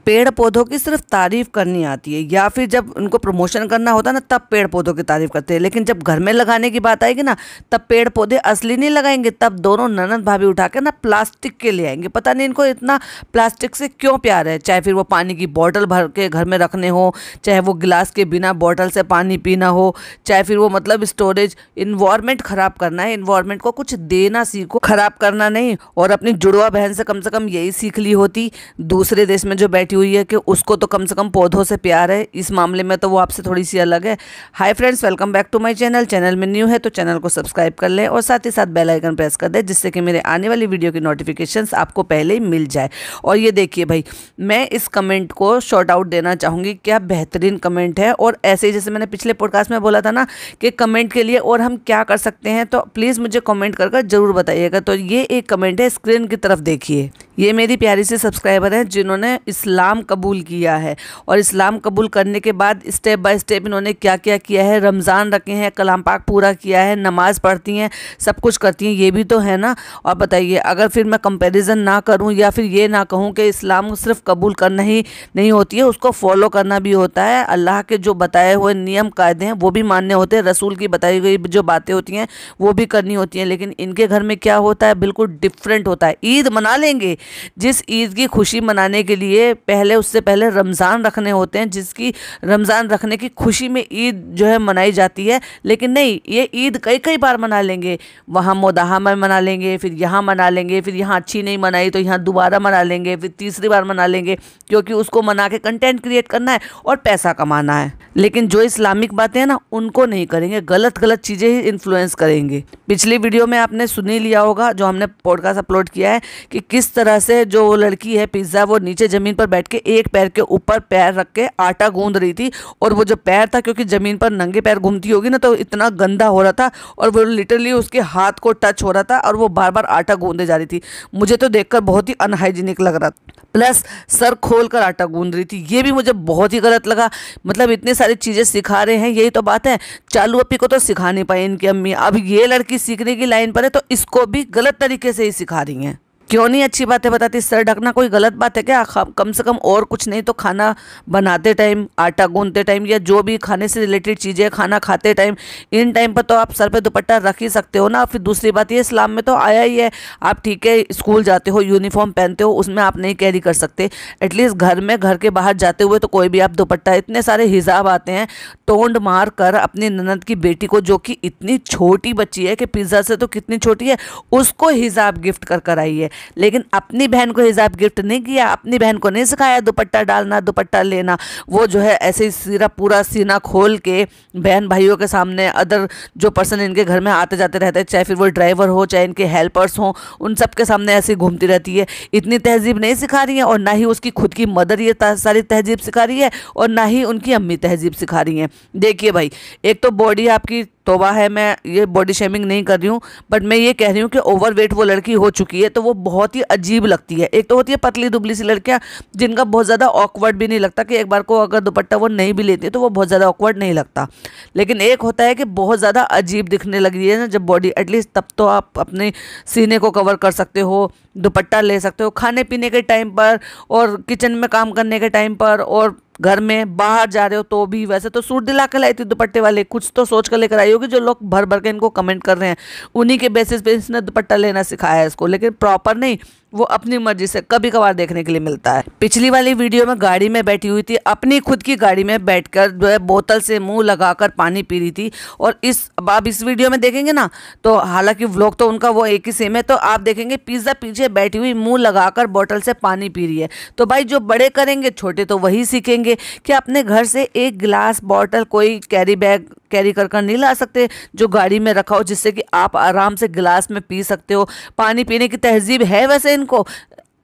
पेड़ पौधों की सिर्फ तारीफ करनी आती है, या फिर जब उनको प्रमोशन करना होता है ना तब पेड़ पौधों की तारीफ करते हैं, लेकिन जब घर में लगाने की बात आएगी ना तब पेड़ पौधे असली नहीं लगाएंगे। तब दोनों ननद भाभी उठा के ना प्लास्टिक के ले आएंगे। पता नहीं इनको इतना प्लास्टिक से क्यों प्यार है, चाहे फिर वो पानी की बोतल भर के घर में रखने हो, चाहे वो गिलास के बिना बोतल से पानी पीना हो, चाहे फिर वो मतलब स्टोरेज। इन्वायरमेंट खराब करना है, इन्वायरमेंट को कुछ देना सीखो, खराब करना नहीं। और अपनी जुड़वा बहन से कम यही सीख ली होती, दूसरे देश में जो बैठी हुई है, कि उसको तो कम से कम पौधों से प्यार है। इस मामले में तो वो आपसे थोड़ी सी अलग है। Hi friends, welcome back to my channel. Channel में न्यू है तो चैनल को सब्सक्राइब कर लें और साथ ही साथ बेल आइकन प्रेस कर दें, जिससे कि मेरे आने वाली वीडियो की नोटिफिकेशंस आपको पहले ही मिल जाए। और ये देखिए भाई, मैं इस कमेंट को शॉर्ट आउट देना चाहूँगी, क्या बेहतरीन कमेंट है। और ऐसे ही जैसे मैंने पिछले पॉडकास्ट में बोला था ना कि कमेंट के लिए और हम क्या कर सकते हैं, तो प्लीज़ मुझे कमेंट कर ज़रूर बताइएगा। तो ये एक कमेंट है, स्क्रीन की तरफ देखिए। ये मेरी प्यारी सी सब्सक्राइबर है जिन्होंने इस्लाम कबूल किया है, और इस्लाम कबूल करने के बाद स्टेप बाय स्टेप इन्होंने क्या क्या किया है। रमज़ान रखे हैं, कलाम पाक पूरा किया है, नमाज़ पढ़ती हैं, सब कुछ करती हैं, ये भी तो है ना। और बताइए, अगर फिर मैं कंपैरिजन ना करूं या फिर ये ना कहूं कि इस्लाम सिर्फ कबूल करना ही नहीं होती है, उसको फॉलो करना भी होता है। अल्लाह के जो बताए हुए नियम कायदे हैं वो भी मानने होते हैं, रसूल की बताई गई जो बातें होती हैं वो भी करनी होती हैं। लेकिन इनके घर में क्या होता है, बिल्कुल डिफरेंट होता है। ईद मना लेंगे, जिस ईद की खुशी मनाने के लिए उससे पहले रमज़ान रखने होते हैं, जिसकी रमज़ान रखने की खुशी में ईद जो है मनाई जाती है। लेकिन नहीं, ये ईद कई कई बार मना लेंगे। वहाँ मोदाहा में मना लेंगे, फिर यहाँ मना लेंगे, फिर यहाँ अच्छी नहीं मनाई तो यहाँ दोबारा मना लेंगे, फिर तीसरी बार मना लेंगे, क्योंकि उसको मना के कंटेंट क्रिएट करना है और पैसा कमाना है। लेकिन जो इस्लामिक बातें हैं ना उनको नहीं करेंगे, गलत गलत चीज़ें ही इन्फ्लुएंस करेंगे। पिछली वीडियो में आपने सुन ही लिया होगा, जो हमने पॉडकास्ट अपलोड किया है, कि किस तरह से जो लड़की है पिज़्ज़ा, वो नीचे ज़मीन पर बैठ के एक पैर के ऊपर पैर रख के आटा गूंद रही थी। और वो जो पैर था, क्योंकि ज़मीन पर नंगे पैर घूमती होगी ना, तो इतना गंदा हो रहा था और वो लिटरली उसके हाथ को टच हो रहा था और वो बार बार आटा गूंदे जा रही थी। मुझे तो देखकर बहुत ही अनहाइजीनिक लग रहा था, प्लस सर खोल कर आटा गूंद रही थी, ये भी मुझे बहुत ही गलत लगा। मतलब इतनी सारी चीज़ें सिखा रहे हैं, यही तो बात है। चालू अपी को तो सिखा नहीं पाई इनकी अम्मी, अब ये लड़की सीखने की लाइन पर है तो इसको भी गलत तरीके से ही सिखा रही हैं। क्यों नहीं अच्छी बातें बताती। सर ढकना कोई गलत बात है क्या? कम से कम और कुछ नहीं तो खाना बनाते टाइम, आटा गूंदते टाइम, या जो भी खाने से रिलेटेड चीज़ें, खाना खाते टाइम, इन टाइम पर तो आप सर पे दुपट्टा रख ही सकते हो ना। फिर दूसरी बात ये, इस्लाम में तो आया ही है, आप ठीक है स्कूल जाते हो, यूनिफॉर्म पहनते हो, उसमें आप नहीं कैरी कर सकते। एटलीस्ट घर में, घर के बाहर जाते हुए तो कोई भी आप दुपट्टा, इतने सारे हिजाब आते हैं। टोंड मार कर अपनी ननद की बेटी को, जो कि इतनी छोटी बच्ची है कि पिज़्ज़ा से तो कितनी छोटी है, उसको हिजाब गिफ्ट कर आई है। लेकिन अपनी बहन को हिजाब गिफ्ट नहीं किया, अपनी बहन को नहीं सिखाया दुपट्टा डालना, दुपट्टा लेना। वो जो है ऐसे ही पूरा सीना खोल के बहन भाइयों के सामने, अदर जो पर्सन इनके घर में आते जाते रहते हैं, चाहे फिर वो ड्राइवर हो, चाहे इनके हेल्पर्स हों, उन सब के सामने ऐसे घूमती रहती है। इतनी तहजीब नहीं सिखा रही है, और ना ही उसकी खुद की मदर ये सारी तहजीब सिखा रही है, और ना ही उनकी अम्मी तहजीब सिखा रही हैं। देखिए भाई, एक तो बॉडी आपकी तोबा है, मैं ये बॉडी शेमिंग नहीं कर रही हूँ, बट मैं ये कह रही हूँ कि ओवरवेट वो लड़की हो चुकी है तो वो बहुत ही अजीब लगती है। एक तो होती है पतली दुबली सी लड़कियाँ, जिनका बहुत ज़्यादा ऑकवर्ड भी नहीं लगता, कि एक बार को अगर दुपट्टा वो नहीं भी लेती है तो वो बहुत ज़्यादा ऑकवर्ड नहीं लगता। लेकिन एक होता है कि बहुत ज़्यादा अजीब दिखने लगी है ना जब बॉडी, एटलीस्ट तब तो आप अपने सीने को कवर कर सकते हो, दुपट्टा ले सकते हो खाने पीने के टाइम पर, और किचन में काम करने के टाइम पर, और घर में बाहर जा रहे हो तो भी। वैसे तो सूट दिला के लाई थी दुपट्टे वाले, कुछ तो सोच कर लेकर आई होगी, जो लोग भर भर के इनको कमेंट कर रहे हैं उन्हीं के बेसिस पे इसने दुपट्टा लेना सिखाया है इसको, लेकिन प्रॉपर नहीं, वो अपनी मर्जी से कभी कभार देखने के लिए मिलता है। पिछली वाली वीडियो में गाड़ी में बैठी हुई थी, अपनी खुद की गाड़ी में बैठकर जो है बोतल से मुंह लगाकर पानी पी रही थी। और अब आप इस वीडियो में देखेंगे ना, तो हालांकि व्लॉग तो उनका वो एक ही सेम है, तो आप देखेंगे पिज्ज़ा पीछे बैठी हुई मुंह लगाकर बोतल से पानी पी रही है। तो भाई जो बड़े करेंगे छोटे तो वही सीखेंगे, कि अपने घर से एक गिलास, बॉटल, कोई कैरी बैग कैरी कर नहीं ला सकते जो गाड़ी में रखा हो, जिससे कि आप आराम से गिलास में पी सकते हो। पानी पीने की तहजीब है वैसे इनको,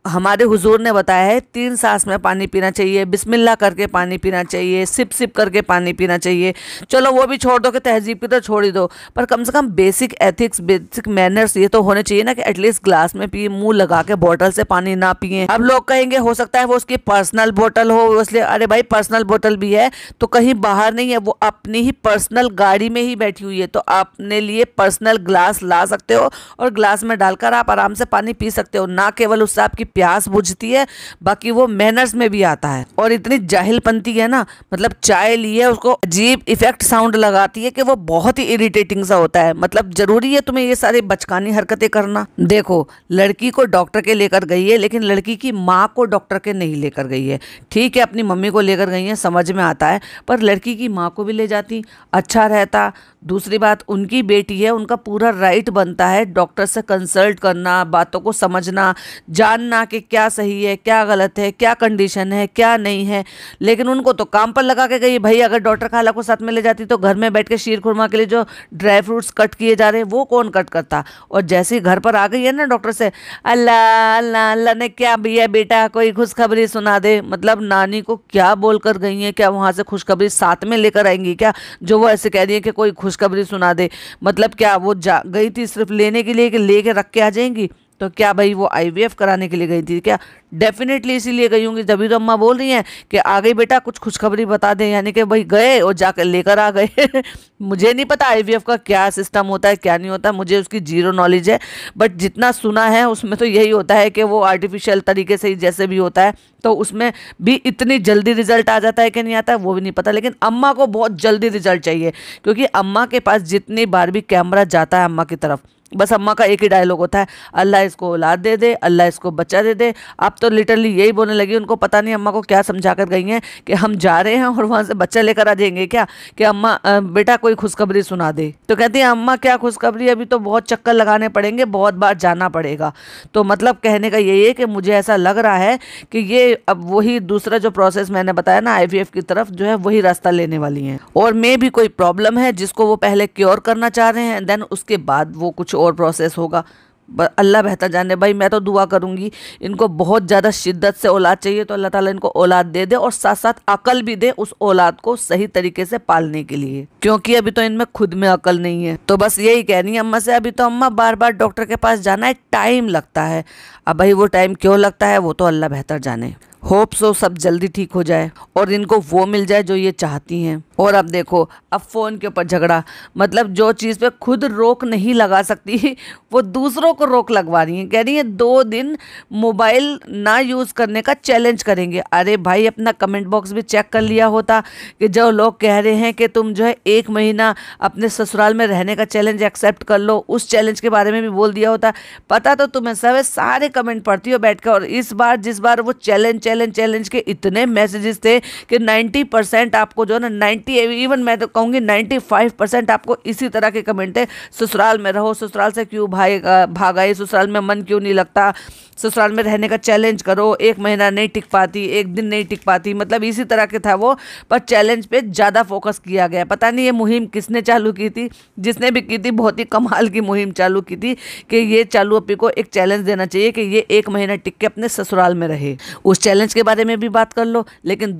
हमारे हुजूर ने बताया है 3 सांस में पानी पीना चाहिए, बिस्मिल्लाह करके पानी पीना चाहिए, सिप सिप करके पानी पीना चाहिए। चलो वो भी छोड़ दो कि तहजीब की तो छोड़ ही दो, पर कम से कम बेसिक एथिक्स, बेसिक मैनर्स ये तो होने चाहिए ना, कि एटलीस्ट ग्लास में पिए, मुंह लगा के बोतल से पानी ना पिए। अब लोग कहेंगे हो सकता है वो उसकी पर्सनल बोतल हो, इसलिए, अरे भाई पर्सनल बोतल भी है तो कहीं बाहर नहीं है, वो अपनी ही पर्सनल गाड़ी में ही बैठी हुई है, तो अपने लिए पर्सनल ग्लास ला सकते हो और ग्लास में डालकर आप आराम से पानी पी सकते हो। ना केवल उससे आपकी प्यास बुझती है, बाकी वो मैनर्स में भी आता है। और इतनी जाहिलपंती है ना, मतलब चाय ली है उसको अजीब इफेक्ट साउंड लगाती है कि वो बहुत ही इरिटेटिंग सा होता है। मतलब जरूरी है तुम्हें ये सारी बचकानी हरकतें करना? देखो, लड़की को डॉक्टर के लेकर गई है, लेकिन लड़की की माँ को डॉक्टर के नहीं लेकर गई है। ठीक है, अपनी मम्मी को लेकर गई है, समझ में आता है, पर लड़की की माँ को भी ले जाती, अच्छा रहता। दूसरी बात, उनकी बेटी है, उनका पूरा राइट बनता है डॉक्टर से कंसल्ट करना, बातों को समझना, जानना कि क्या सही है, क्या गलत है, क्या कंडीशन है, क्या नहीं है। लेकिन उनको तो काम पर लगा के गई। भाई अगर डॉक्टर खाला को साथ में ले जाती तो घर में बैठ के शीर खुरमा के लिए जो ड्राई फ्रूट्स कट किए जा रहे हैं वो कौन कट करता। और जैसे ही घर पर आ गई है ना डॉक्टर से, अल्लाह अल्लाह अल्लाह ने क्या दिया बेटा, कोई खुशखबरी सुना दे। मतलब नानी को क्या बोल कर गई है? क्या वहां से खुशखबरी साथ में लेकर आएंगी क्या, जो वो ऐसे कह रही है कि कोई खुशखबरी सुना दे? मतलब क्या वो जा गई थी सिर्फ लेने के लिए कि लेके रख के आ जाएंगी? तो क्या भाई वो आईवीएफ कराने के लिए गई थी क्या? डेफिनेटली इसीलिए गई होंगी। तभी तो अम्मा बोल रही हैं कि आ गई बेटा, कुछ खुशखबरी बता दें। यानी कि भाई गए और जाकर लेकर आ गए। मुझे नहीं पता आईवीएफ का क्या सिस्टम होता है, क्या नहीं होता, मुझे उसकी जीरो नॉलेज है। बट जितना सुना है उसमें तो यही होता है कि वो आर्टिफिशियल तरीके से ही जैसे भी होता है, तो उसमें भी इतनी जल्दी रिजल्ट आ जाता है कि नहीं आता है वो भी नहीं पता। लेकिन अम्मा को बहुत जल्दी रिजल्ट चाहिए, क्योंकि अम्मा के पास जितनी बार भी कैमरा जाता है अम्मा की तरफ, बस अम्मा का एक ही डायलॉग होता है, अल्लाह इसको औलाद दे दे, अल्लाह इसको बच्चा दे दे। आप तो लिटरली यही बोलने लगी। उनको पता नहीं अम्मा को क्या समझा कर गई हैं कि हम जा रहे हैं और वहाँ से बच्चा लेकर आ जाएंगे क्या, कि अम्मा बेटा कोई खुशखबरी सुना दे। तो कहती है अम्मा क्या खुशखबरी, अभी तो बहुत चक्कर लगाने पड़ेंगे, बहुत बार जाना पड़ेगा। तो मतलब कहने का यही है कि मुझे ऐसा लग रहा है कि ये अब वही दूसरा जो प्रोसेस मैंने बताया ना आईवीएफ की तरफ, जो है वही रास्ता लेने वाली हैं। और मे भी कोई प्रॉब्लम है जिसको वो पहले क्योर करना चाह रहे हैं, देन उसके बाद वो कुछ और प्रोसेस होगा। अल्लाह बेहतर जाने। भाई मैं तो दुआ करूंगी इनको बहुत ज़्यादा शिद्दत से औलाद चाहिए तो अल्लाह ताला इनको औलाद दे दे, और साथ साथ अकल भी दे उस औलाद को सही तरीके से पालने के लिए, क्योंकि अभी तो इनमें खुद में अकल नहीं है। तो बस यही कहनी है अम्मा से, अभी तो अम्मा बार बार डॉक्टर के पास जाना है, टाइम लगता है। अब भाई वो टाइम क्यों लगता है वो तो अल्लाह बेहतर जाने। होप सो सब जल्दी ठीक हो जाए और इनको वो मिल जाए जो ये चाहती हैं। और अब देखो, अब फ़ोन के ऊपर झगड़ा, मतलब जो चीज़ पे खुद रोक नहीं लगा सकती वो दूसरों को रोक लगवा रही हैं। कह रही हैं 2 दिन मोबाइल ना यूज़ करने का चैलेंज करेंगे। अरे भाई अपना कमेंट बॉक्स भी चेक कर लिया होता कि जो लोग कह रहे हैं कि तुम जो है 1 महीना अपने ससुराल में रहने का चैलेंज एक्सेप्ट कर लो, उस चैलेंज के बारे में भी बोल दिया होता। पता तो तुम्हें सब है, सारे कमेंट पढ़ती हो बैठ कर। और इस बार जिस बार वो चैलेंज के इतने मैसेजेस थे कि 90% आपको जो है ना 90 इवन मैं तो कहूँगी 95% आपको इसी तरह के कमेंट है। ससुराल में रहो, ससुराल से क्यों भाग आए, ससुराल में मन क्यों नहीं लगता, ससुराल में रहने का चैलेंज करो, 1 महीना नहीं टिक पाती, 1 दिन नहीं टिक पाती, मतलब इसी तरह के था वो। पर चैलेंज पे ज़्यादा फोकस किया गया। पता नहीं ये मुहिम किसने चालू की थी, जिसने भी की थी बहुत ही कमाल की मुहिम चालू की थी कि ये चालू अपी को एक चैलेंज देना चाहिए कि ये 1 महीना टिक के अपने ससुराल में रहे। उस चैलेंज के बारे में भी बात कर लो। लेकिन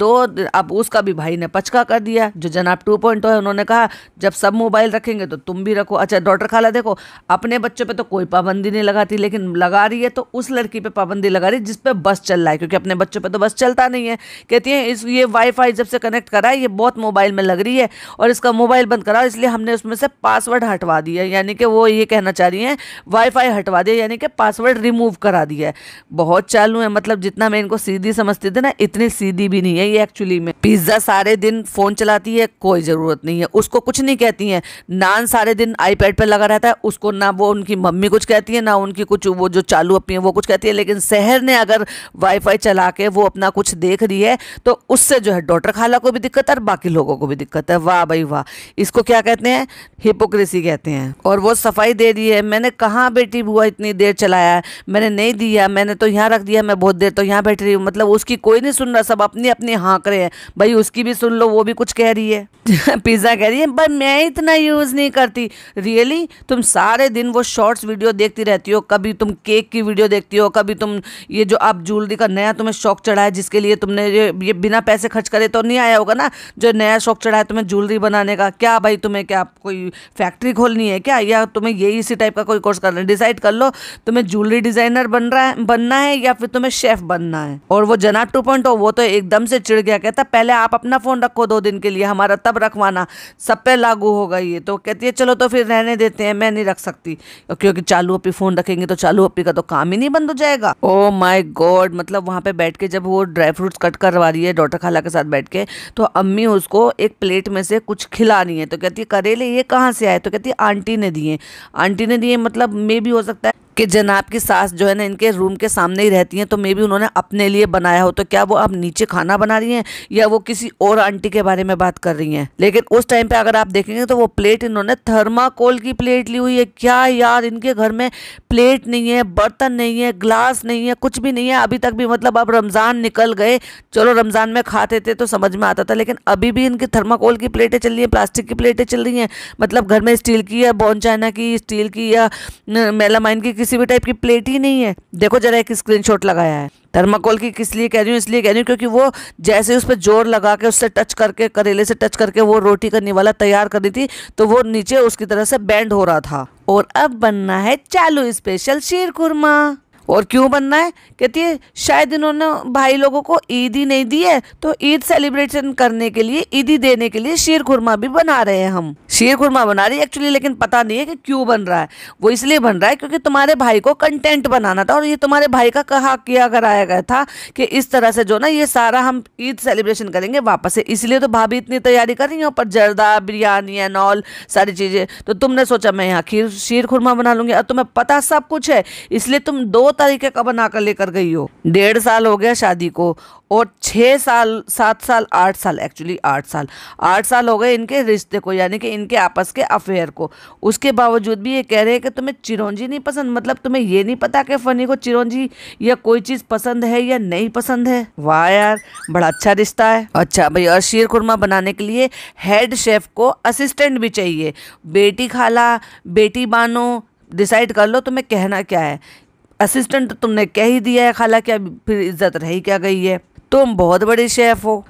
अब उसका भी भाई ने पचका कर दिया। जो जनाब 2.0 है उन्होंने कहा जब सब मोबाइल रखेंगे तो तुम भी रखो। अच्छा डॉक्टर खाला देखो अपने बच्चों पे तो कोई पाबंदी नहीं लगाती, लेकिन लगा रही है तो उस लड़की पे पाबंदी लगा रही है जिस पे बस चल रहा है, क्योंकि अपने बच्चों पे तो बस चलता नहीं है। कहती है ये वाईफाई जब से कनेक्ट करा है ये बहुत मोबाइल में लग रही है और इसका मोबाइल बंद करा, इसलिए हमने उसमें से पासवर्ड हटवा दिया। यानी कि वो ये कहना चाह रही है वाईफाई हटवा दिया, यानी कि पासवर्ड रिमूव करा दिया है। बहुत चालू है, मतलब जितना मैं इनको सीधी समझती थी ना इतनी सीधी भी नहीं है ये एक्चुअली में। पिज्जा सारे दिन फोन चलाती है, कोई जरूरत नहीं है, उसको कुछ नहीं कहती हैं। नान सारे दिन आईपैड पे लगा रहता है, उसको ना वो उनकी मम्मी कुछ कहती है ना उनकी कुछ वो जो चालू अपनी है वो कुछ कहती है। लेकिन शहर ने अगर वाईफाई चला के वो अपना कुछ देख रही है तो उससे जो है डॉक्टर खाला को भी दिक्कत है और बाकी लोगों को भी दिक्कत है। वाह भाई वाह, इसको क्या कहते हैं, हिपोक्रेसी कहते हैं। और वो सफाई दे रही है, मैंने कहाँ बेटी बुआ इतनी देर चलाया है, मैंने नहीं दिया, मैंने तो यहाँ रख दिया, मैं बहुत देर तो यहाँ बैठ रही हूँ। मतलब उसकी कोई नहीं सुन रहा, सब अपनी अपनी हाँक रहे हैं। भाई उसकी भी सुन लो, वो भी कुछ कह रही है। पिज्जा कह रही है पर मैं इतना यूज नहीं करती। रियली तुम सारे दिन वो शॉर्ट्स वीडियो देखती रहती हो, कभी तुम केक की वीडियो देखती हो, कभी तुम ये जो आप ज्वेलरी का नया तुम्हें शौक चढ़ा है जिसके लिए तुमने ये बिना पैसे खर्च करे तो नहीं आया होगा ना, जो नया शौक चढ़ा है तुम्हें ज्वेलरी बनाने का। क्या भाई तुम्हें क्या कोई फैक्ट्री खोलनी है क्या, या तुम्हें यही इसी टाइप का कोई कोर्स करना है? डिसाइड कर लो तुम्हें ज्वेलरी डिजाइनर बनना है या फिर तुम्हें शेफ बनना है। और वो जना 2.0 वो तो एकदम से चिढ़ गया, कहता पहले आप अपना फ़ोन रखो 2 दिन के लिए, हमारा तब रखवाना, सब पे लागू होगा ये। तो कहती है चलो तो फिर रहने देते हैं, मैं नहीं रख सकती, क्योंकि चालू अपी फ़ोन रखेंगे तो चालू अपी का तो काम ही नहीं बंद हो जाएगा। ओ माय गॉड, मतलब वहाँ पे बैठ के जब वो ड्राई फ्रूट्स कट करवा रही है डॉक्टर खाला के साथ बैठ के, तो अम्मी उसको एक प्लेट में से कुछ खिला रही है। तो कहती है करेले ये कहाँ से आए? तो कहती है आंटी ने दिए। आंटी ने दिए मतलब मे भी हो सकता है कि जनाब की सास जो है ना इनके रूम के सामने ही रहती हैं, तो मे भी उन्होंने अपने लिए बनाया हो। तो क्या वो अब नीचे खाना बना रही हैं या वो किसी और आंटी के बारे में बात कर रही हैं? लेकिन उस टाइम पे अगर आप देखेंगे तो वो प्लेट इन्होंने थर्माकोल की प्लेट ली हुई है। क्या यार, इनके घर में प्लेट नहीं है, बर्तन नहीं है, ग्लास नहीं है, कुछ भी नहीं है अभी तक भी। मतलब अब रमज़ान निकल गए, चलो रमज़ान में खाते थे तो समझ में आता था, लेकिन अभी भी इनकी थर्माकोल की प्लेटें चल रही हैं, प्लास्टिक की प्लेटें चल रही हैं। मतलब घर में स्टील की या बॉन चाइना की, स्टील की या मेलामाइन की किसी भी टाइप की प्लेट ही नहीं है। देखो जरा एक स्क्रीनशॉट लगाया है। थर्माकोल की किस लिए कह रही हूँ? इसलिए कह रही हूँ क्योंकि वो जैसे उस पर जोर लगा के उससे टच करके, करेले से टच करके वो रोटी करने वाला तैयार कर रही थी, तो वो नीचे उसकी तरह से बैंड हो रहा था। और अब बनना है चालू स्पेशल शीर खुरमा। और क्यों बनना है? कहती है शायद इन्होंने भाई लोगों को ईद ही नहीं दी है, तो ईद सेलिब्रेशन करने के लिए, ईदी देने के लिए शीर खुरमा भी बना रहे हैं हम। शीर खुरमा बना रही है एक्चुअली, लेकिन पता नहीं है कि क्यों बन रहा है। वो इसलिए बन रहा है क्योंकि तुम्हारे भाई को कंटेंट बनाना था, और ये तुम्हारे भाई का कहा किया कराया गया था कि इस तरह से जो ना ये सारा हम ईद सेलिब्रेशन करेंगे वापस से। इसलिए तो भाभी इतनी तैयारी कर रही है, ऊपर जर्दा, बिरयानी एंड ऑल सारी चीज़ें। तो तुमने सोचा मैं यहाँ शीर खुरमा बना लूंगी, और तुम्हें पता सब कुछ है, इसलिए तुम 2 तरीके का बना कर लेकर गई हो। 1.5 साल हो गया शादी को, और 6 साल, 7 साल, 8 साल, एक्चुअली 8 साल हो गए इनके रिश्ते को, यानी कि इनके आपस के अफेयर को। उसके बावजूद भी ये कह रहे हैं कि तुम्हें चिरौंजी नहीं पसंद। मतलब तुम्हें ये नहीं पता कि फनी को चिरौंजी या कोई चीज़ पसंद है या नहीं पसंद है। वाह यार, बड़ा अच्छा रिश्ता है। अच्छा भाई, और शीर खुरमा बनाने के लिए हेड शेफ को असिस्टेंट भी चाहिए। बेटी खाला, बेटी बानो, डिसाइड कर लो तुम्हें कहना क्या है। असिस्टेंट तो तुमने कह ही दिया है खाला, क्या फिर इज्जत रही क्या गई है? तुम बहुत बड़े शेफ हो।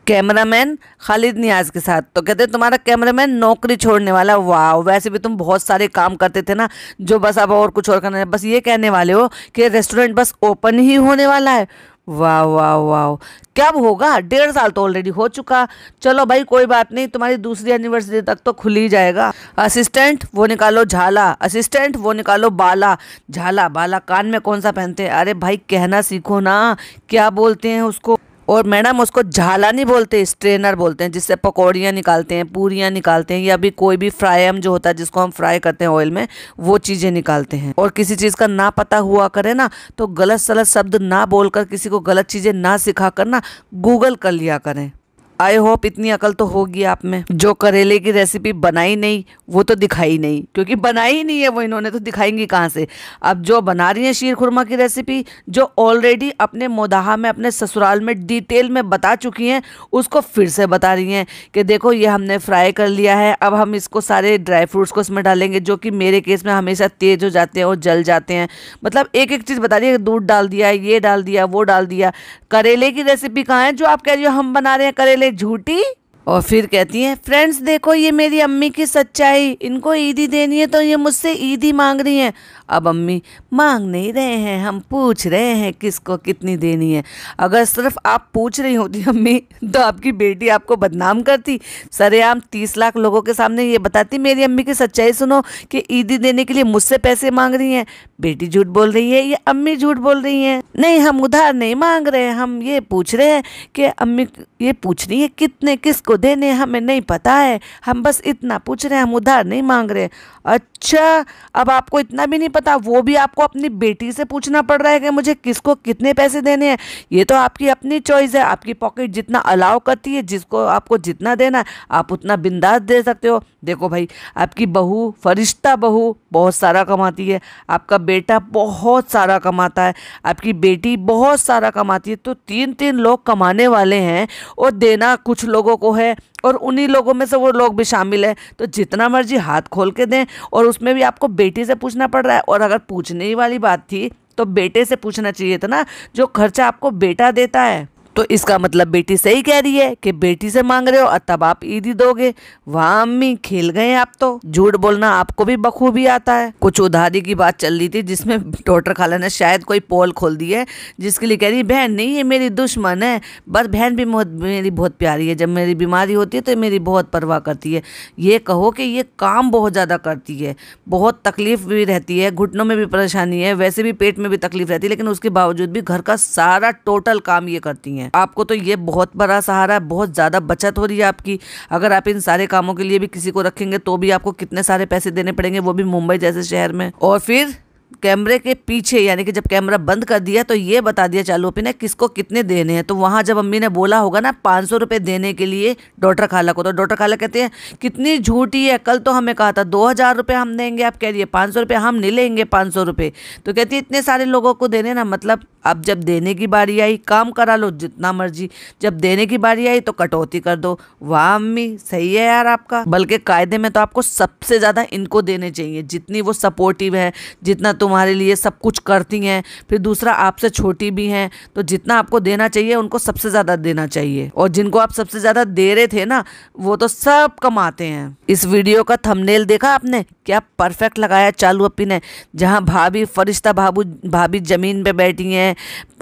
कैमरामैन खालिद नियाज के साथ, तो कहते तुम्हारा कैमरामैन नौकरी छोड़ने वाला। वाह, वैसे भी तुम बहुत सारे काम करते थे ना, जो बस अब और कुछ और करना है। बस ये कहने वाले हो कि रेस्टोरेंट बस ओपन ही होने वाला है। वाह वाह वाह, कब होगा? 1.5 साल तो ऑलरेडी हो चुका। चलो भाई कोई बात नहीं, तुम्हारी दूसरी एनिवर्सरी तक तो खुल ही जाएगा। असिस्टेंट वो निकालो झाला, असिस्टेंट वो निकालो बाला। झाला बाला कान में कौन सा पहनते हैं? अरे भाई कहना सीखो ना, क्या बोलते हैं उसको? और मैडम उसको झाला नहीं बोलते, स्ट्रेनर बोलते हैं, जिससे पकौड़ियाँ निकालते हैं, पूरियाँ निकालते हैं, या भी कोई भी फ्राइम जो होता है जिसको हम फ्राई करते हैं ऑयल में, वो चीज़ें निकालते हैं। और किसी चीज़ का ना पता हुआ करे ना, तो गलत सलत शब्द ना बोलकर, किसी को गलत चीज़ें ना सिखा कर ना गूगल कर लिया करें। आई होप इतनी अकल तो होगी आप में। जो करेले की रेसिपी बनाई नहीं वो तो दिखाई नहीं, क्योंकि बनाई ही नहीं है वो, इन्होंने तो दिखाएंगी कहाँ से। अब जो बना रही हैं शीर खुरमा की रेसिपी, जो ऑलरेडी अपने मोदाहा में, अपने ससुराल में डिटेल में बता चुकी हैं, उसको फिर से बता रही हैं कि देखो ये हमने फ्राई कर लिया है, अब हम इसको सारे ड्राई फ्रूट्स को इसमें डालेंगे, जो कि मेरे केस में हमेशा तेज हो जाते हैं और जल जाते हैं। मतलब एक एक चीज़ बता रही है, दूध डाल दिया, ये डाल दिया, वो डाल दिया। करेले की रेसिपी कहाँ है जो आप कह रही हो हम बना रहे हैं करेले? झूठी। और फिर कहती हैं फ्रेंड्स देखो ये मेरी अम्मी की सच्चाई, इनको ईदी देनी है तो ये मुझसे ईदी मांग रही हैं। अब अम्मी मांग नहीं रहे हैं, हम पूछ रहे हैं किसको कितनी देनी है। अगर सिर्फ आप पूछ रही होती अम्मी, तो आपकी बेटी आपको बदनाम करती, सरेआम 30 लाख लोगों के सामने ये बताती मेरी अम्मी की सच्चाई सुनो कि ईदी देने के लिए मुझसे पैसे मांग रही हैं। बेटी झूठ बोल रही है, ये अम्मी झूठ बोल रही हैं। नहीं, हम उधार नहीं मांग रहे, हम ये पूछ रहे हैं कि अम्मी ये पूछ रही है कितने किसको देने, हमें नहीं पता है, हम बस इतना पूछ रहे हैं, हम उधार नहीं मांग रहे। अच्छा, अब आपको इतना भी नहीं पता, वो भी आपको अपनी बेटी से पूछना पड़ रहा है कि मुझे किसको कितने पैसे देने हैं। ये तो आपकी अपनी चॉइस है, आपकी पॉकेट जितना अलाउ करती है, जिसको आपको जितना देना है आप उतना बिंदास दे सकते हो। देखो भाई, आपकी बहू, फरिश्ता बहू बहुत सारा कमाती है, आपका बेटा बहुत सारा कमाता है, आपकी बेटी बहुत सारा कमाती है, तो 3-3 लोग कमाने वाले हैं और देना कुछ लोगों को है, और उन्हीं लोगों में से वो लोग भी शामिल है। तो जितना मर्जी हाथ खोल के दें, और उसमें भी आपको बेटी से पूछना पड़ रहा है। और अगर पूछने ही वाली बात थी तो बेटे से पूछना चाहिए था ना, जो खर्चा आपको बेटा देता है। तो इसका मतलब बेटी सही कह रही है कि बेटी से मांग रहे हो और तब आप ईदी दोगे। वाह अम्मी, खेल गए आप तो। झूठ बोलना आपको भी बखूबी आता है। कुछ उधारी की बात चल रही थी जिसमें डॉक्टर खाला ने शायद कोई पोल खोल दी है, जिसके लिए कह रही बहन नहीं, ये मेरी दुश्मन है, बस बहन भी मेरी बहुत प्यारी है, जब मेरी बीमारी होती है तो मेरी बहुत परवाह करती है। ये कहो कि ये काम बहुत ज़्यादा करती है, बहुत तकलीफ भी रहती है, घुटनों में भी परेशानी है, वैसे भी पेट में भी तकलीफ रहती है, लेकिन उसके बावजूद भी घर का सारा टोटल काम ये करती हैं। आपको तो ये बहुत बड़ा सहारा है, बहुत ज़्यादा बचत हो रही है आपकी। अगर आप इन सारे कामों के लिए भी किसी को रखेंगे तो भी आपको कितने सारे पैसे देने पड़ेंगे, वो भी मुंबई जैसे शहर में। और फिर कैमरे के पीछे, यानी कि जब कैमरा बंद कर दिया तो ये बता दिया चालू अपी ने किसको कितने देने हैं। तो वहां जब अम्मी ने बोला होगा ना 500 रुपये देने के लिए डॉक्टर खाला को, तो डॉक्टर खाला कहते हैं कितनी झूठी है, कल तो हमें कहा था 2000 रुपये हम देंगे, आप कह रही है 500 रुपये हम नहीं लेंगे 500 रुपये। तो कहती है इतने सारे लोगों को देने ना, मतलब अब जब देने की बारी आई काम करा लो जितना मर्जी, जब देने की बारी आई तो कटौती कर दो। वाह अम्मी, सही है यार आपका। बल्कि कायदे में तो आपको सबसे ज़्यादा इनको देने चाहिए, जितनी वो सपोर्टिव है, जितना तुम्हारे लिए सब कुछ करती हैं, फिर दूसरा आपसे छोटी भी हैं, तो जितना आपको देना चाहिए उनको सबसे ज़्यादा देना चाहिए। और जिनको आप सबसे ज़्यादा दे रहे थे ना, वो तो सब कमाते हैं। इस वीडियो का थंबनेल देखा आपने, क्या परफेक्ट लगाया चालू अपी ने, जहाँ भाभी फरिश्ता भाभी ज़मीन पे बैठी हैं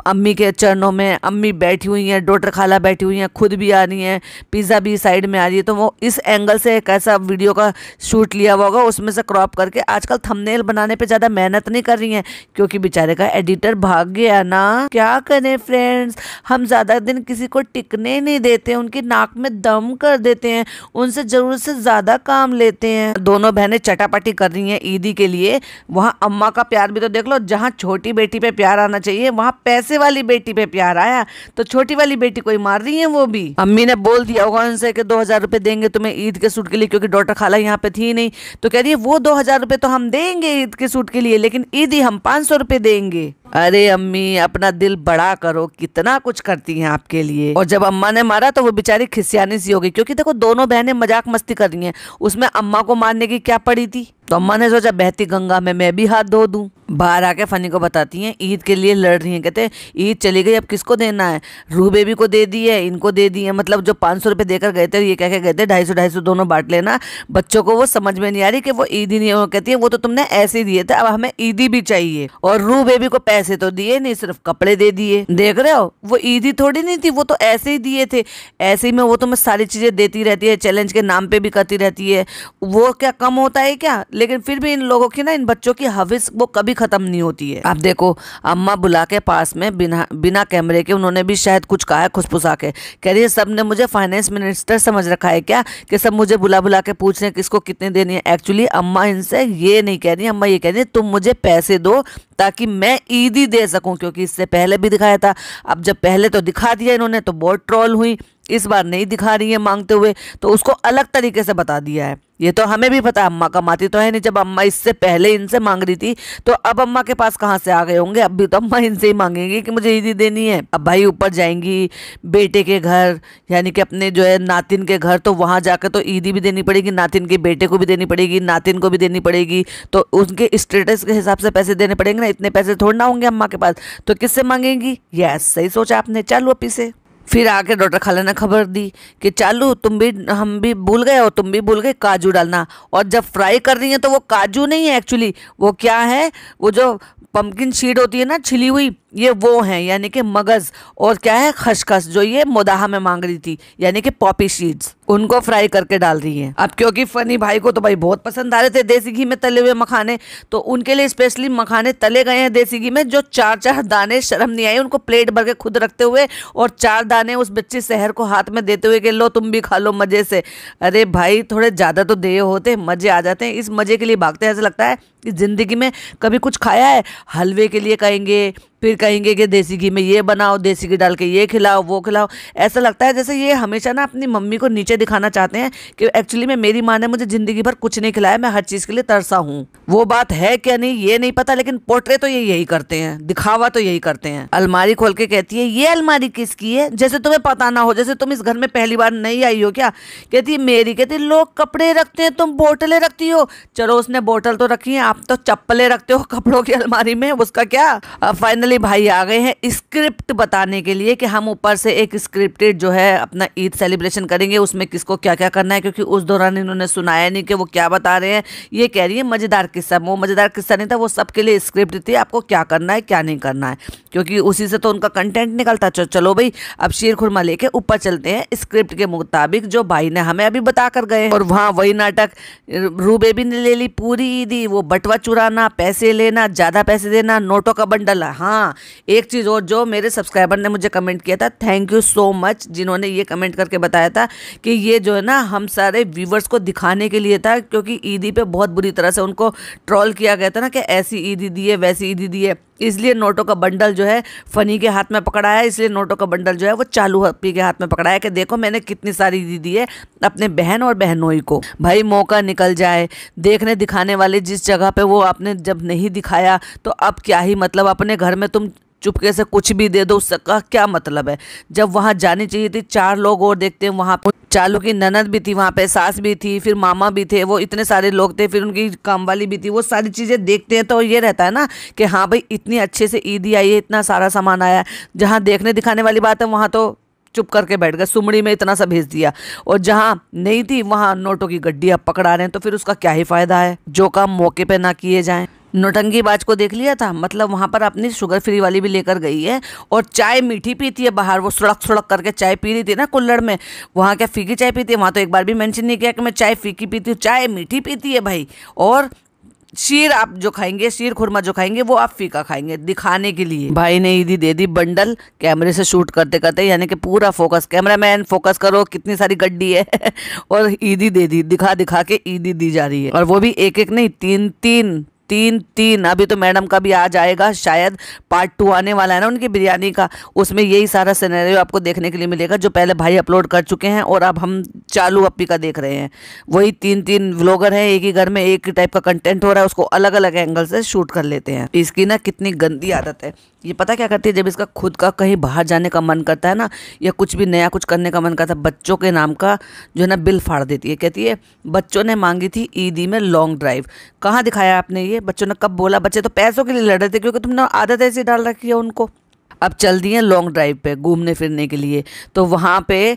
अम्मी के चरणों में, अम्मी बैठी हुई हैं, डॉक्टर खाला बैठी हुई हैं, खुद भी आ रही हैं, पिज़्ज़ा भी साइड में आ रही है। तो वो इस एंगल से एक ऐसा वीडियो का शूट लिया हुआ होगा, उसमें से क्रॉप करके। आजकल थंबनेल बनाने पे ज़्यादा मेहनत नहीं कर रही हैं क्योंकि बेचारे का एडिटर भाग गया ना। क्या करें फ्रेंड्स, हम ज़्यादा दिन किसी को टिकने नहीं देते, उनकी नाक में दम कर देते हैं, उनसे ज़रूरत से ज़्यादा काम लेते हैं। दोनों बहनें चटापटी कर रही हैं ईदी के लिए। वहाँ अम्मा का प्यार भी तो देख लो, जहाँ छोटी बेटी पे प्यार आना चाहिए वहाँ पैसे वाली बेटी पे प्यार आया, तो छोटी वाली बेटी को ही मार रही है वो भी। अम्मी ने बोल दिया होगा उनसे कि 2000 रुपए देंगे तुम्हें ईद के सूट के लिए, क्योंकि डॉक्टर खाला यहाँ पे थी नहीं, तो कह रही है वो 2000 रुपए तो हम देंगे ईद के सूट के लिए, लेकिन ईदी हम 500 रुपए देंगे। अरे अम्मी अपना दिल बड़ा करो, कितना कुछ करती हैं आपके लिए। और जब अम्मा ने मारा तो वो बेचारी खिसियानी सी हो गई, क्योंकि देखो दोनों बहनें मजाक मस्ती कर रही हैं, उसमें अम्मा को मारने की क्या पड़ी थी। तो अम्मा ने सोचा बहती गंगा में मैं भी हाथ धो दूं। बाहर आके फनी को बताती हैं ईद के लिए लड़ रही हैं, कहते हैं ईद चली गई अब किसको देना है, रू बेबी को दे दी है, इनको दे दी है, मतलब जो 500 रुपये देकर गए थे ये कह के गए थे 250 दोनों बांट लेना। बच्चों को वो समझ में नहीं आ रही कि वो ईद ही नहीं है, कहती है वो तो तुमने ऐसे ही दिए थे, अब हमें ईदी भी चाहिए। और रू बेबी को पैसे तो दिए नहीं, सिर्फ कपड़े दे दिए। देख रहे हो, वो ईदी थोड़ी नहीं थी, वो तो ऐसे ही दिए थे। ऐसे ही में वो तुम्हें सारी चीजें देती रहती है, चैलेंज के नाम पे भी करती रहती है, वो क्या कम होता है क्या। लेकिन फिर भी इन लोगों की ना, इन बच्चों की हविस वो कभी खत्म नहीं होती है। अब देखो अम्मा बुला के पास में बिना कैमरे के उन्होंने भी शायद कुछ कहा है खुसफुसा के, कह रही है सब ने मुझे फाइनेंस मिनिस्टर समझ रखा है क्या, कि सब मुझे बुला बुला के पूछ रहे हैं किसको कितने देनी है। एक्चुअली अम्मा इनसे ये नहीं कह रही, अम्मा ये कह रही है तुम मुझे पैसे दो ताकि मैं ईदी दे सकूं, क्योंकि इससे पहले भी दिखाया था। अब जब पहले तो दिखा दिया इन्होंने तो बहुत ट्रोल हुई, इस बार नहीं दिखा रही है मांगते हुए, तो उसको अलग तरीके से बता दिया है। ये तो हमें भी पता, अम्मा कमाती तो है नहीं, जब अम्मा इससे पहले इनसे मांग रही थी तो अब अम्मा के पास कहाँ से आ गए होंगे, अब भी तो अम्मा इनसे ही मांगेंगी कि मुझे ईदी देनी है। अब भाई ऊपर जाएंगी बेटे के घर, यानी कि अपने जो है नातिन के घर, तो वहाँ जाकर तो ईदी भी देनी पड़ेगी, नातिन के बेटे को भी देनी पड़ेगी, नातिन को भी देनी पड़ेगी, तो उनके स्टेटस के हिसाब से पैसे देने पड़ेंगे ना, इतने पैसे थोड़ा ना होंगे अम्मा के पास, तो किससे मांगेंगी। यस सही सोचा आपने, चालू अपी से। फिर आके डॉक्टर खाला ने खबर दी कि चालू तुम भी, हम भी भूल गए और तुम भी भूल गए काजू डालना। और जब फ्राई कर रही है तो वो काजू नहीं है एक्चुअली, वो क्या है, वो जो पंपकिन सीड होती है ना छिली हुई, ये वो हैं, यानी कि मगज, और क्या है खसखस, जो ये मोदाहा में मांग रही थी, यानी कि पॉपी सीड्स, उनको फ्राई करके डाल रही है। अब क्योंकि फनी भाई को तो भाई बहुत पसंद आ रहे थे देसी घी में तले हुए मखाने, तो उनके लिए स्पेशली मखाने तले गए हैं देसी घी में, जो 4-4 दाने, शर्म नहीं आई उनको प्लेट भर के खुद रखते हुए, और 4 दाने उस बच्चे शहर को हाथ में देते हुए कि लो तुम भी खा लो मजे से। अरे भाई थोड़े ज़्यादा तो दे होते, मजे आ जाते हैं, इस मजे के लिए भागते हैं। ऐसा लगता है कि जिंदगी में कभी कुछ खाया है, हलवे के लिए कहेंगे, फिर कहेंगे कि देसी घी में ये बनाओ, देसी घी डाल के ये खिलाओ वो खिलाओ। ऐसा लगता है जैसे ये हमेशा ना अपनी मम्मी को नीचे दिखाना चाहते हैं कि एक्चुअली में मेरी माँ ने मुझे जिंदगी भर कुछ नहीं खिलाया, मैं हर चीज़ के लिए तरसा हूँ। वो बात है क्या नहीं ये नहीं पता, लेकिन पोर्ट्रे तो ये यही करते हैं, दिखावा तो यही करते हैं। अलमारी खोल के कहती है ये अलमारी किसकी है, जैसे तुम्हें पता ना हो, जैसे तुम इस घर में पहली बार नहीं आई हो क्या। कहती है मेरी। कहती लोग कपड़े रखते हैं, तुम बोतलें रखती हो। चलो उसने बोतल तो रखी है, आप तो चप्पलें रखते हो कपड़ों की अलमारी में, उसका क्या। फाइनली फाइनली भाई आ गए हैं स्क्रिप्ट बताने के लिए कि हम ऊपर से एक स्क्रिप्टेड जो है अपना ईद सेलिब्रेशन करेंगे, उसमें किसको क्या क्या करना है, क्योंकि उस दौरान इन्होंने सुनाया नहीं कि वो क्या बता रहे हैं। ये कह रही है मज़ेदार किस्सा, वो मज़ेदार किस्सा नहीं था, वो सबके लिए स्क्रिप्ट थी, आपको क्या करना है क्या नहीं करना है, क्योंकि उसी से तो उनका कंटेंट निकलता। चलो भाई अब शीर खुरमा लेके ऊपर चलते हैं स्क्रिप्ट के मुताबिक जो भाई ने हमें अभी बता कर गए। और वहाँ वही नाटक, रू बेबी ने ले ली पूरी ईदी, वो बटवा चुराना, पैसे लेना, ज़्यादा पैसे देना, नोटों का बंडल। हाँ एक चीज़ और जो मेरे सब्सक्राइबर ने मुझे कमेंट किया था, थैंक यू सो मच, जिन्होंने ये कमेंट करके बताया था कि ये जो है ना हम सारे व्यूवर्स को दिखाने के लिए था, क्योंकि ईदी पे बहुत बुरी तरह से उनको ट्रोल किया गया था ना कि ऐसी ईदी दी है वैसी ईदी दी है, इसलिए नोटों का बंडल जो है फनी के हाथ में पकड़ाया, इसलिए नोटों का बंडल जो है वो चालू हप्पी के हाथ में पकड़ाया कि देखो मैंने कितनी सारी ईदी दी है अपने बहन और बहनोई को। भाई मौका निकल जाए, देखने दिखाने वाले जिस जगह पे वो आपने जब नहीं दिखाया तो अब क्या ही मतलब, अपने घर में तुम चुपके से कुछ भी दे दो उसका क्या मतलब है। जब वहाँ जानी चाहिए थी, 4 लोग और देखते हैं वहाँ, चालू की ननद भी थी वहाँ पे, सास भी थी, फिर मामा भी थे, वो इतने सारे लोग थे, फिर उनकी काम वाली भी थी, वो सारी चीज़ें देखते हैं तो ये रहता है ना कि हाँ भाई इतनी अच्छे से ईदी आई है, इतना सारा सामान आया। जहाँ देखने दिखाने वाली बात है वहाँ तो चुप करके बैठ गए, सुमड़ी में इतना सा भेज दिया, और जहाँ नहीं थी वहाँ नोटों की गड्डी अब पकड़ा रहे हैं, तो फिर उसका क्या ही फायदा है। जो काम मौके पे ना किए जाएं। नौटंकी बाज को देख लिया था, मतलब वहाँ पर अपनी शुगर फ्री वाली भी लेकर गई है, और चाय मीठी पीती है बाहर, वो सुड़क सुड़क करके चाय पी रही थी ना कुल्हड़ में, वहाँ क्या फीकी चाय पीती है, वहाँ तो एक बार भी मेंशन नहीं किया कि मैं चाय फीकी पीती हूँ, चाय मीठी पीती है भाई। और शीर आप जो खाएंगे, शीर खुरमा जो खाएंगे वो आप फीका खाएंगे दिखाने के लिए। भाई ने ईदी दे दी बंडल कैमरे से शूट करते करते, यानी कि पूरा फोकस, कैमरामैन फोकस करो कितनी सारी गड्डी है और ईदी दे दी, दिखा दिखा के ईदी दी जा रही है, और वो भी एक एक नहीं, तीन तीन। अभी तो मैडम का भी आ जाएगा, शायद पार्ट 2 आने वाला है ना उनकी बिरयानी का, उसमें यही सारा सिनेरियो आपको देखने के लिए मिलेगा जो पहले भाई अपलोड कर चुके हैं और अब हम चालू अप्पी का देख रहे हैं। वही 3 व्लॉगर हैं, एक ही घर में एक ही टाइप का कंटेंट हो रहा है, उसको अलग अलग एंगल से शूट कर लेते हैं। इसकी ना कितनी गंदी आदत है, ये पता क्या करती है, जब इसका खुद का कहीं बाहर जाने का मन करता है ना, या कुछ भी नया कुछ करने का मन करता है, बच्चों के नाम का जो है ना बिल फाड़ देती है। कहती है बच्चों ने मांगी थी ईदी में लॉन्ग ड्राइव, कहाँ दिखाया आपने ये, बच्चों ने कब बोला, बच्चे तो पैसों के लिए लड़ रहे थे क्योंकि तुमने आदत ऐसी डाल रखी है उनको। अब चल दिए लॉन्ग ड्राइव पे घूमने फिरने के लिए, तो वहाँ पे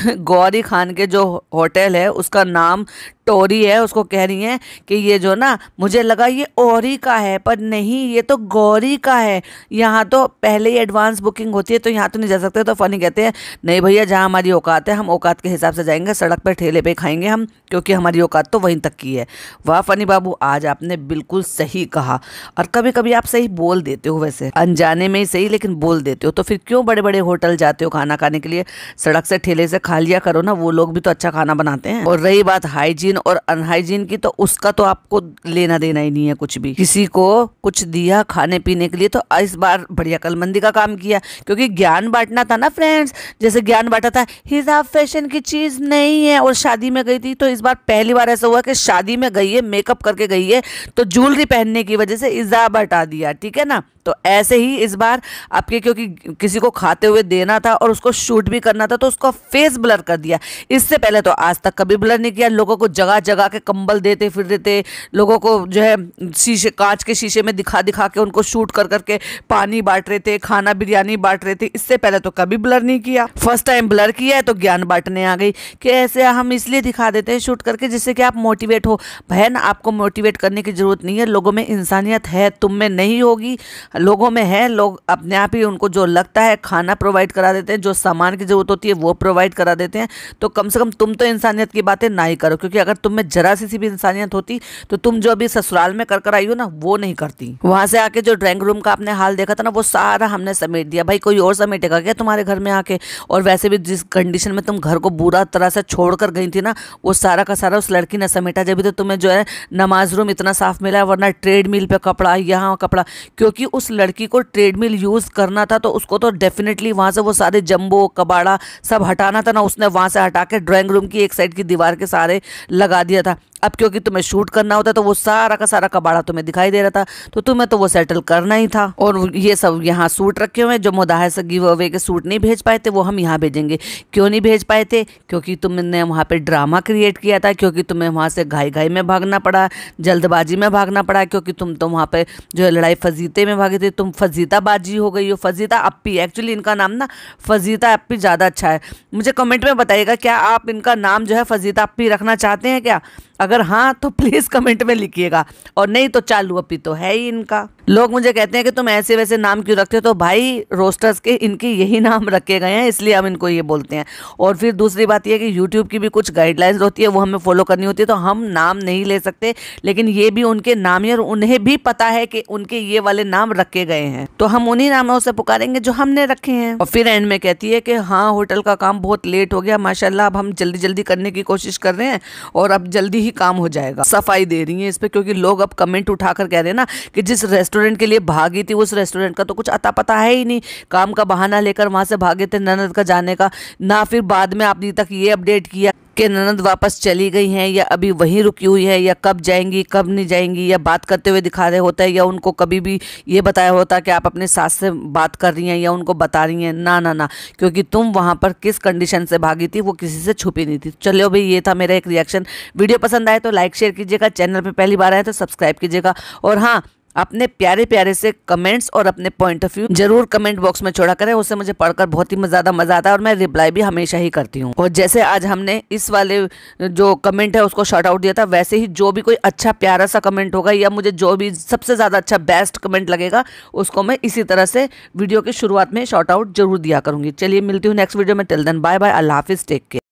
गौरी खान के जो होटल है उसका नाम टोरी है, उसको कह रही हैं कि ये जो ना, मुझे लगा ये औरी का है पर नहीं ये तो गौरी का है, यहाँ तो पहले ही एडवांस बुकिंग होती है तो यहाँ तो नहीं जा सकते। तो फनी कहते हैं नहीं भैया जहाँ हमारी औकात है हम औकात के हिसाब से जाएंगे, सड़क पर ठेले पे खाएंगे हम, क्योंकि हमारी औकात तो वहीं तक की है। वाह फनी बाबू, आज आपने बिल्कुल सही कहा, और कभी कभी आप सही बोल देते हो, वैसे अनजाने में ही सही लेकिन बोल देते हो। तो फिर क्यों बड़े बड़े होटल जाते हो खाना खाने के लिए, सड़क से ठेले से खा लिया करो ना, वो लोग भी तो अच्छा खाना बनाते हैं। और रही बात हाइजीन और अनहाइजीन की, तो उसका तो आपको लेना देना ही नहीं है कुछ भी। किसी को कुछ दिया खाने पीने के लिए तो इस बार बढ़िया कलमंदी का काम किया, क्योंकि ज्ञान बांटना था ना फ्रेंड्स, जैसे ज्ञान बांटा था हिजाब फैशन की चीज नहीं है, और शादी में गई थी तो इस बार पहली बार ऐसा हुआ कि शादी में गई है, मेकअप करके गई है, तो ज्वेलरी पहनने की वजह से हिजाब हटा दिया, ठीक है ना। तो ऐसे ही इस बार आपके, क्योंकि किसी को खाते हुए देना था और उसको शूट भी करना था तो उसका फेस ब्लर कर दिया। इससे पहले तो आज तक कभी ब्लर नहीं किया, लोगों को जगह जगह के कंबल देते फिर देते, लोगों को जो है शीशे, कांच के शीशे में दिखा दिखा के उनको शूट कर करके पानी बांट रहे थे, खाना बिरयानी बांट रहे थे। इससे पहले तो कभी ब्लर नहीं किया, फर्स्ट टाइम ब्लर किया है तो ज्ञान बांटने आ गई कि ऐसे हम इसलिए दिखा देते हैं शूट करके जिससे कि आप मोटिवेट हो। बहन आपको मोटिवेट करने की जरूरत नहीं है, लोगों में इंसानियत है, तुम में नहीं होगी, लोगों में है। लोग अपने आप ही उनको जो लगता है खाना प्रोवाइड करा देते हैं, जो सामान की जरूरत होती है वो प्रोवाइड करा देते हैं। तो कम से कम तुम तो इंसानियत की बातें ना ही करो, क्योंकि अगर तुम में जरा सी भी इंसानियत होती तो तुम जो अभी ससुराल में कर आई हो ना वो नहीं करती। वहां से आके जो ड्राइंग रूम का आपने हाल देखा था ना, वो सारा हमने समेट दिया। भाई कोई और समेटेगा क्या तुम्हारे घर में आके? और वैसे भी जिस कंडीशन में तुम घर को बुरा तरह से छोड़कर गई थी ना, वो सारा का सारा उस लड़की ने समेटा। जब भी तो तुम्हें जो है नमाज रूम इतना साफ मिला है, वरना ट्रेडमिल पे कपड़ा, यहाँ कपड़ा, क्योंकि उस लड़की को ट्रेडमिल यूज करना था तो उसको तो डेफिनेटली वहां से वो सारे जंबो कबाड़ा सब हटाना था ना, उसने वहां से हटा के ड्राइंग रूम की एक साइड की दीवार के सारे लगा दिया था। अब क्योंकि तुम्हें शूट करना होता तो वो सारा का सारा कबाड़ा तुम्हें दिखाई दे रहा था, तो तुम्हें तो वो सेटल करना ही था। और ये सब यहाँ सूट रखे हुए हैं, जो मुदाहे से गिव अवे के सूट नहीं भेज पाए थे वो हम यहाँ भेजेंगे। क्यों नहीं भेज पाए थे? क्योंकि तुमने वहाँ पे ड्रामा क्रिएट किया था, क्योंकि तुम्हें वहाँ से घाई घाई में भागना पड़ा, जल्दबाजी में भागना पड़ा, क्योंकि तुम तो वहाँ पे जो है लड़ाई फजीते में भागे थे, तुम फजीताबाजी हो गई हो। फजीता अप्पी, एक्चुअली इनका नाम ना फजीता अप्पी ज़्यादा अच्छा है। मुझे कमेंट में बताइएगा, क्या आप इनका नाम जो है फजीता अप्पी रखना चाहते हैं क्या? अगर हाँ तो प्लीज़ कमेंट में लिखिएगा, और नहीं तो चालू अप्पी तो है ही इनका। लोग मुझे कहते हैं कि तुम ऐसे वैसे नाम क्यों रखते हो, तो भाई रोस्टर्स के इनके यही नाम रखे गए हैं, इसलिए हम इनको ये बोलते हैं। और फिर दूसरी बात यह है कि यूट्यूब की भी कुछ गाइडलाइंस होती है, वो हमें फॉलो करनी होती है, तो हम नाम नहीं ले सकते, लेकिन ये भी उनके नाम है और उन्हें भी पता है कि उनके ये वाले नाम रखे गए हैं, तो हम उन्हीं नामों से पुकारेंगे जो हमने रखे हैं। और फिर एंड में कहती है कि हाँ होटल का काम बहुत लेट हो गया माशाल्लाह, अब हम जल्दी जल्दी करने की कोशिश कर रहे हैं और अब जल्दी ही काम हो जाएगा। सफाई दे रही है इस पे, क्योंकि लोग अब कमेंट उठाकर कह रहे हैं ना कि जिस रेस्टोरेंट के लिए भागी थी उस रेस्टोरेंट का तो कुछ अता पता है ही नहीं, काम का बहाना लेकर वहां से भागे थे ननद का जाने का ना। फिर बाद में आपने तक ये अपडेट किया कि ननद वापस चली गई हैं या अभी वहीं रुकी हुई है, या कब जाएंगी कब नहीं जाएंगी, या बात करते हुए दिखा रहे होता है, या उनको कभी भी ये बताया होता कि आप अपने सास से बात कर रही हैं या उनको बता रही हैं। ना ना ना, क्योंकि तुम वहां पर किस कंडीशन से भागी थी वो किसी से छुपी नहीं थी। चलो भाई, ये था मेरा एक रिएक्शन। वीडियो पसंद आए तो लाइक शेयर कीजिएगा, चैनल पर पहली बार आए तो सब्सक्राइब कीजिएगा, और हाँ अपने प्यारे प्यारे से कमेंट्स और अपने पॉइंट ऑफ व्यू जरूर कमेंट बॉक्स में छोड़ा करें, उससे मुझे पढ़कर बहुत ही ज़्यादा मजा आता है और मैं रिप्लाई भी हमेशा ही करती हूँ। और जैसे आज हमने इस वाले जो कमेंट है उसको शॉर्ट आउट दिया था, वैसे ही जो भी कोई अच्छा प्यारा सा कमेंट होगा या मुझे जो भी सबसे ज़्यादा अच्छा बेस्ट कमेंट लगेगा उसको मैं इसी तरह से वीडियो की शुरुआत में शॉर्ट आउट जरूर दिया करूँगी। चलिए मिलती हूँ नेक्स्ट वीडियो में, टिल देन बाय बाय, अल्लाह हाफिज़, टेक केयर।